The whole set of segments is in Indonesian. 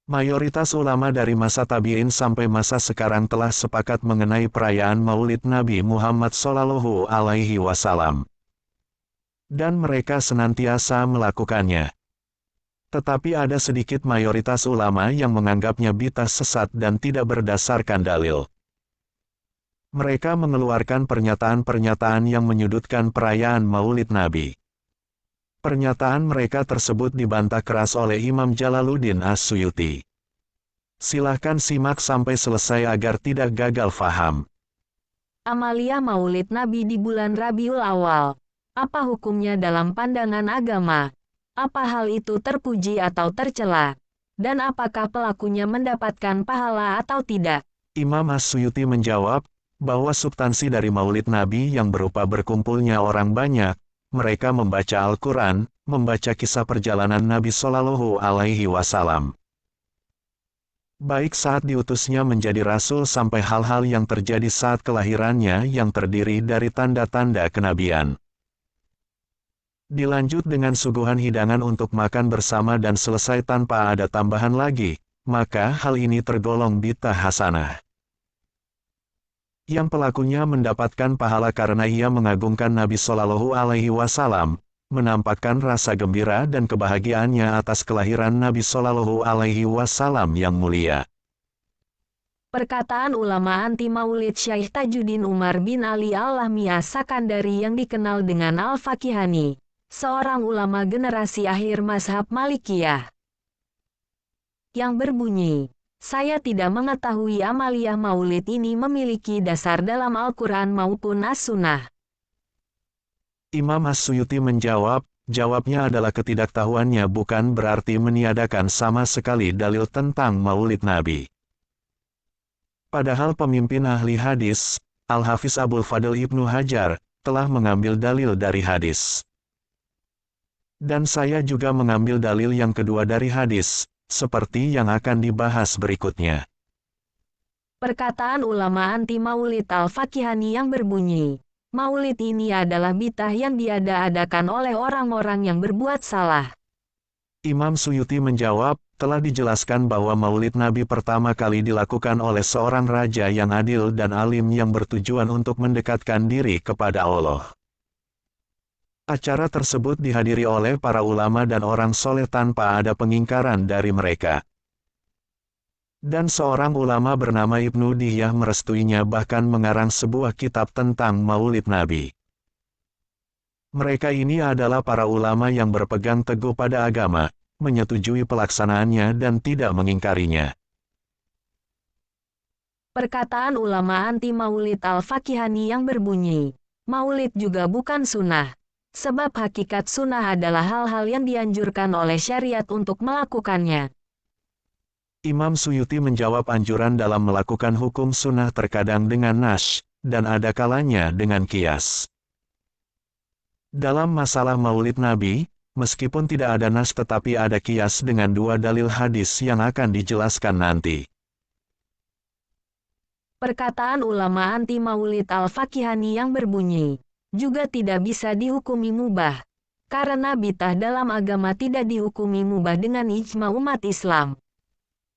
Mayoritas ulama dari masa tabi'in sampai masa sekarang telah sepakat mengenai perayaan Maulid Nabi Muhammad Shallallahu Alaihi Wasallam. Dan mereka senantiasa melakukannya. Tetapi ada sedikit mayoritas ulama yang menganggapnya bid'ah sesat dan tidak berdasarkan dalil. Mereka mengeluarkan pernyataan-pernyataan yang menyudutkan perayaan Maulid Nabi. Pernyataan mereka tersebut dibantah keras oleh Imam Jalaluddin As-Suyuti. Silahkan simak sampai selesai agar tidak gagal faham. Amalia Maulid Nabi di bulan Rabiul Awal. Apa hukumnya dalam pandangan agama? Apa hal itu terpuji atau tercela? Dan apakah pelakunya mendapatkan pahala atau tidak? Imam As-Suyuti menjawab, bahwa substansi dari Maulid Nabi yang berupa berkumpulnya orang banyak, mereka membaca Al-Quran, membaca kisah perjalanan Nabi Shallallahu Alaihi Wasallam. Baik saat diutusnya menjadi rasul sampai hal-hal yang terjadi saat kelahirannya yang terdiri dari tanda-tanda kenabian. Dilanjut dengan suguhan hidangan untuk makan bersama dan selesai tanpa ada tambahan lagi, maka hal ini tergolong bid'ah hasanah. Yang pelakunya mendapatkan pahala karena ia mengagungkan Nabi Shallallahu Alaihi Wasallam, menampakkan rasa gembira dan kebahagiaannya atas kelahiran Nabi Shallallahu Alaihi Wasallam yang mulia. Perkataan ulama anti Maulid Syekh Tajuddin Umar bin Ali Al-Lahmi As-Sakandari yang dikenal dengan Al-Fakihani, seorang ulama generasi akhir mazhab Malikiyah, yang berbunyi, saya tidak mengetahui amaliyah maulid ini memiliki dasar dalam Al-Quran maupun As-Sunnah. Imam As-Suyuti menjawab, jawabnya adalah ketidaktahuannya bukan berarti meniadakan sama sekali dalil tentang Maulid Nabi. Padahal pemimpin ahli hadis, Al-Hafiz Abul Fadl Ibnu Hajar, telah mengambil dalil dari hadis. Dan saya juga mengambil dalil yang kedua dari hadis, seperti yang akan dibahas berikutnya. Perkataan ulama anti Maulid Al-Fakihani yang berbunyi, Maulid ini adalah bid'ah yang diada-adakan oleh orang-orang yang berbuat salah. Imam Suyuti menjawab, telah dijelaskan bahwa Maulid Nabi pertama kali dilakukan oleh seorang raja yang adil dan alim yang bertujuan untuk mendekatkan diri kepada Allah. Acara tersebut dihadiri oleh para ulama dan orang soleh tanpa ada pengingkaran dari mereka. Dan seorang ulama bernama Ibnu Dihyah merestuinya bahkan mengarang sebuah kitab tentang Maulid Nabi. Mereka ini adalah para ulama yang berpegang teguh pada agama, menyetujui pelaksanaannya dan tidak mengingkarinya. Perkataan ulama anti Maulid Al-Fakihani yang berbunyi, Maulid juga bukan sunnah. Sebab hakikat sunnah adalah hal-hal yang dianjurkan oleh syariat untuk melakukannya. Imam Suyuti menjawab anjuran dalam melakukan hukum sunnah terkadang dengan nas, dan ada kalanya dengan qiyas. Dalam masalah Maulid Nabi, meskipun tidak ada nas tetapi ada qiyas dengan dua dalil hadis yang akan dijelaskan nanti. Perkataan ulama anti Maulid Al-Fakihani yang berbunyi, juga tidak bisa dihukumi mubah, karena bid'ah dalam agama tidak dihukumi mubah dengan ijma umat Islam.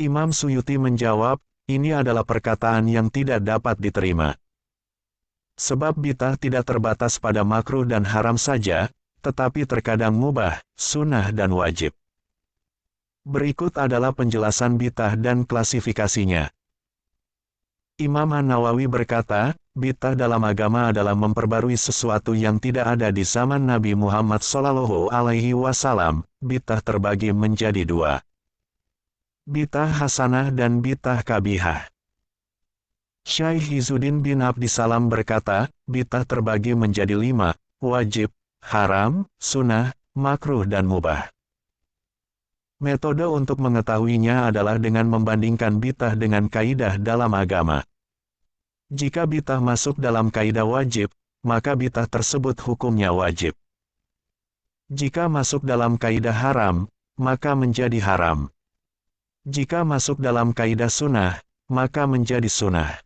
Imam Suyuti menjawab, ini adalah perkataan yang tidak dapat diterima. Sebab bid'ah tidak terbatas pada makruh dan haram saja, tetapi terkadang mubah, sunnah dan wajib. Berikut adalah penjelasan bid'ah dan klasifikasinya. Imam An-Nawawi berkata, bid'ah dalam agama adalah memperbarui sesuatu yang tidak ada di zaman Nabi Muhammad Shallallahu Alaihi Wasallam. Bid'ah terbagi menjadi dua. Bid'ah hasanah dan bid'ah kabihah. Syekh Izzuddin bin Abdissalam berkata, bid'ah terbagi menjadi 5, wajib, haram, sunnah, makruh dan mubah. Metode untuk mengetahuinya adalah dengan membandingkan bid'ah dengan kaidah dalam agama. Jika bid'ah masuk dalam kaidah wajib, maka bid'ah tersebut hukumnya wajib. Jika masuk dalam kaidah haram, maka menjadi haram. Jika masuk dalam kaidah sunnah, maka menjadi sunnah.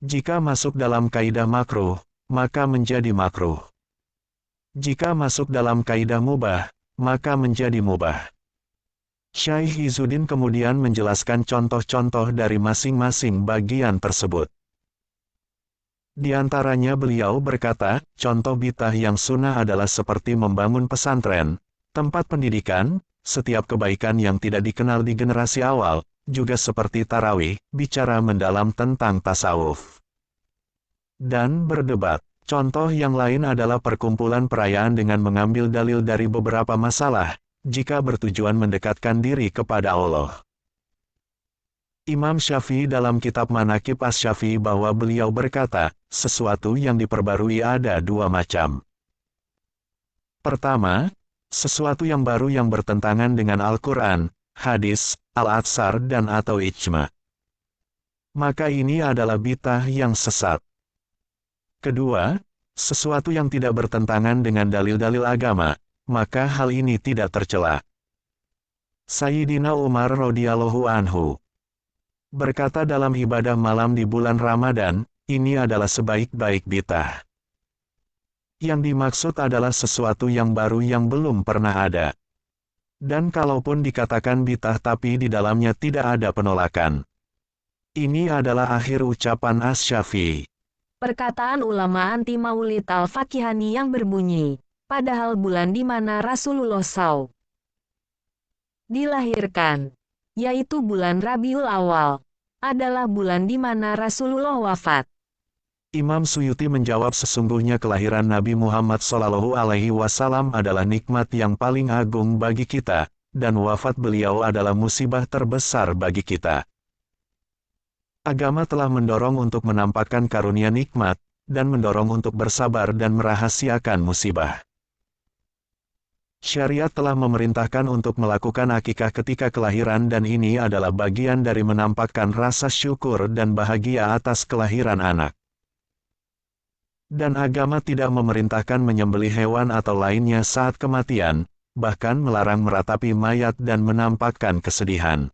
Jika masuk dalam kaidah makruh, maka menjadi makruh. Jika masuk dalam kaidah mubah, maka menjadi mubah. Syekh Izzuddin kemudian menjelaskan contoh-contoh dari masing-masing bagian tersebut. Di antaranya beliau berkata, contoh bid'ah yang sunnah adalah seperti membangun pesantren, tempat pendidikan, setiap kebaikan yang tidak dikenal di generasi awal, juga seperti tarawih, bicara mendalam tentang tasawuf, dan berdebat. Contoh yang lain adalah perkumpulan perayaan dengan mengambil dalil dari beberapa masalah, jika bertujuan mendekatkan diri kepada Allah. Imam Syafi'i dalam kitab Manaqib Asy-Syafi'i bahwa beliau berkata, sesuatu yang diperbarui ada dua macam. Pertama, sesuatu yang baru yang bertentangan dengan Al-Quran, hadis, al-atsar dan atau ijma. Maka ini adalah bid'ah yang sesat. Kedua, sesuatu yang tidak bertentangan dengan dalil-dalil agama, maka hal ini tidak tercela. Sayyidina Umar radhiyallahu anhu berkata dalam ibadah malam di bulan Ramadan, ini adalah sebaik-baik bid'ah. Yang dimaksud adalah sesuatu yang baru yang belum pernah ada. Dan kalaupun dikatakan bid'ah tapi di dalamnya tidak ada penolakan. Ini adalah akhir ucapan Asy-Syafi'i. Perkataan ulama anti Maulid Al-Fakihani yang berbunyi, padahal bulan di mana Rasulullah SAW dilahirkan, yaitu bulan Rabiul Awal, adalah bulan di mana Rasulullah wafat. Imam Suyuti menjawab sesungguhnya kelahiran Nabi Muhammad SAW adalah nikmat yang paling agung bagi kita, dan wafat beliau adalah musibah terbesar bagi kita. Agama telah mendorong untuk menampakkan karunia nikmat, dan mendorong untuk bersabar dan merahasiakan musibah. Syariat telah memerintahkan untuk melakukan akikah ketika kelahiran dan ini adalah bagian dari menampakkan rasa syukur dan bahagia atas kelahiran anak. Dan agama tidak memerintahkan menyembelih hewan atau lainnya saat kematian, bahkan melarang meratapi mayat dan menampakkan kesedihan.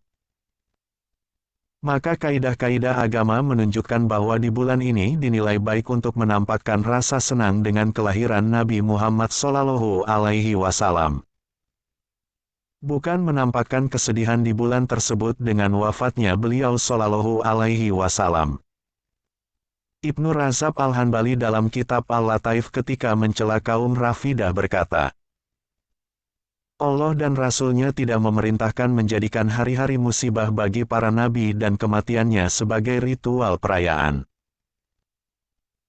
Maka kaidah-kaidah agama menunjukkan bahwa di bulan ini dinilai baik untuk menampakkan rasa senang dengan kelahiran Nabi Muhammad SAW. Bukan menampakkan kesedihan di bulan tersebut dengan wafatnya beliau SAW. Ibnu Razab Al-Hanbali dalam kitab Al-Lataif ketika mencela kaum Rafidah berkata, Allah dan Rasul-Nya tidak memerintahkan menjadikan hari-hari musibah bagi para nabi dan kematiannya sebagai ritual perayaan.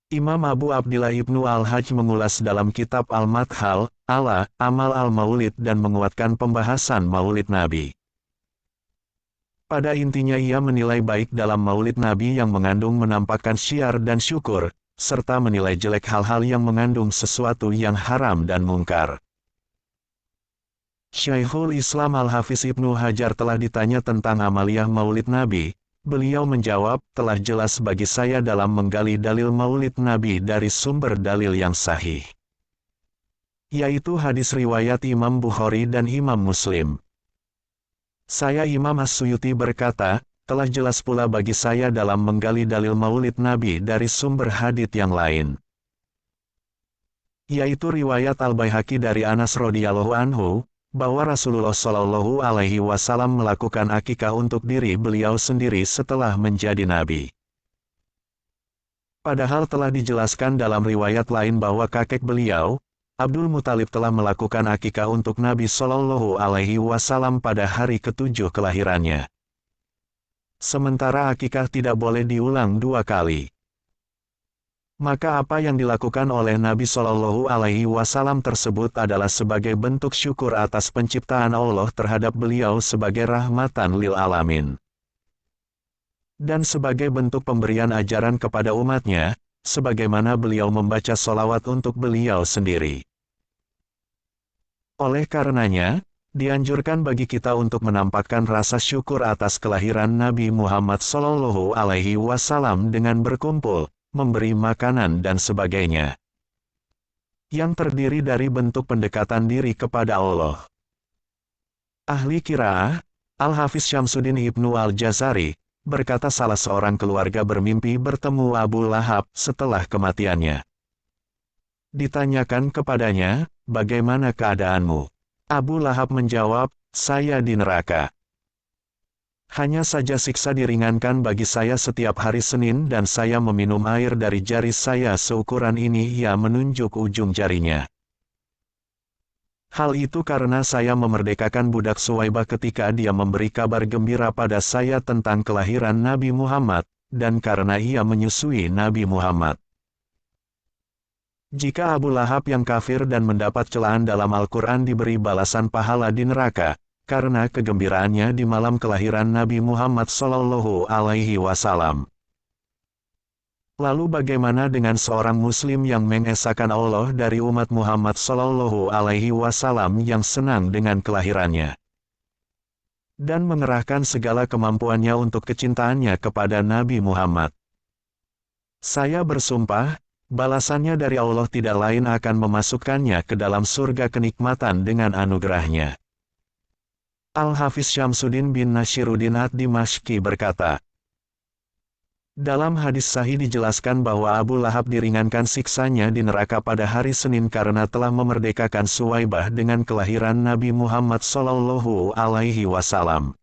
Imam Abu Abdillah Ibnu Al-Hajj mengulas dalam kitab Al-Madkhal, ala Amal Al-Maulid dan menguatkan pembahasan Maulid Nabi. Pada intinya ia menilai baik dalam Maulid Nabi yang mengandung menampakkan syiar dan syukur, serta menilai jelek hal-hal yang mengandung sesuatu yang haram dan mungkar. Syekhul Islam Al-Hafiz Ibnu Hajar telah ditanya tentang amaliyah Maulid Nabi. Beliau menjawab, telah jelas bagi saya dalam menggali dalil Maulid Nabi dari sumber dalil yang sahih, yaitu hadis riwayat Imam Bukhari dan Imam Muslim. Saya Imam As-Suyuti berkata, telah jelas pula bagi saya dalam menggali dalil Maulid Nabi dari sumber hadits yang lain, yaitu riwayat Al-Baihaqi dari Anas radhiyallahu anhu, bahwa Rasulullah SAW melakukan akikah untuk diri beliau sendiri setelah menjadi nabi. Padahal telah dijelaskan dalam riwayat lain bahwa kakek beliau, Abdul Muthalib telah melakukan akikah untuk Nabi SAW pada hari ke-7 kelahirannya. Sementara akikah tidak boleh diulang 2 kali. Maka apa yang dilakukan oleh Nabi SAW tersebut adalah sebagai bentuk syukur atas penciptaan Allah terhadap beliau sebagai rahmatan lil alamin. Dan sebagai bentuk pemberian ajaran kepada umatnya, sebagaimana beliau membaca sholawat untuk beliau sendiri. Oleh karenanya, dianjurkan bagi kita untuk menampakkan rasa syukur atas kelahiran Nabi Muhammad SAW dengan berkumpul, memberi makanan dan sebagainya, yang terdiri dari bentuk pendekatan diri kepada Allah. Ahli qiraah, Al-Hafiz Syamsuddin Ibnu Al-Jazari, berkata salah seorang keluarga bermimpi bertemu Abu Lahab setelah kematiannya. Ditanyakan kepadanya, bagaimana keadaanmu? Abu Lahab menjawab, saya di neraka. Hanya saja siksa diringankan bagi saya setiap hari Senin dan saya meminum air dari jari saya seukuran ini. Ia menunjuk ujung jarinya. Hal itu karena saya memerdekakan budak Suwaibah ketika dia memberi kabar gembira pada saya tentang kelahiran Nabi Muhammad, dan karena ia menyusui Nabi Muhammad. Jika Abu Lahab yang kafir dan mendapat celaan dalam Al-Quran diberi balasan pahala di neraka, karena kegembiraannya di malam kelahiran Nabi Muhammad Shallallahu Alaihi Wasallam. Lalu bagaimana dengan seorang Muslim yang mengesahkan Allah dari umat Muhammad Shallallahu Alaihi Wasallam yang senang dengan kelahirannya dan mengerahkan segala kemampuannya untuk kecintaannya kepada Nabi Muhammad? Saya bersumpah, balasannya dari Allah tidak lain akan memasukkannya ke dalam surga kenikmatan dengan anugerahnya. Al-Hafiz Syamsuddin bin Nashiruddin ad-Dimashqi berkata, dalam hadis sahih dijelaskan bahwa Abu Lahab diringankan siksanya di neraka pada hari Senin karena telah memerdekakan Suwaibah dengan kelahiran Nabi Muhammad Shallallahu Alaihi Wasallam.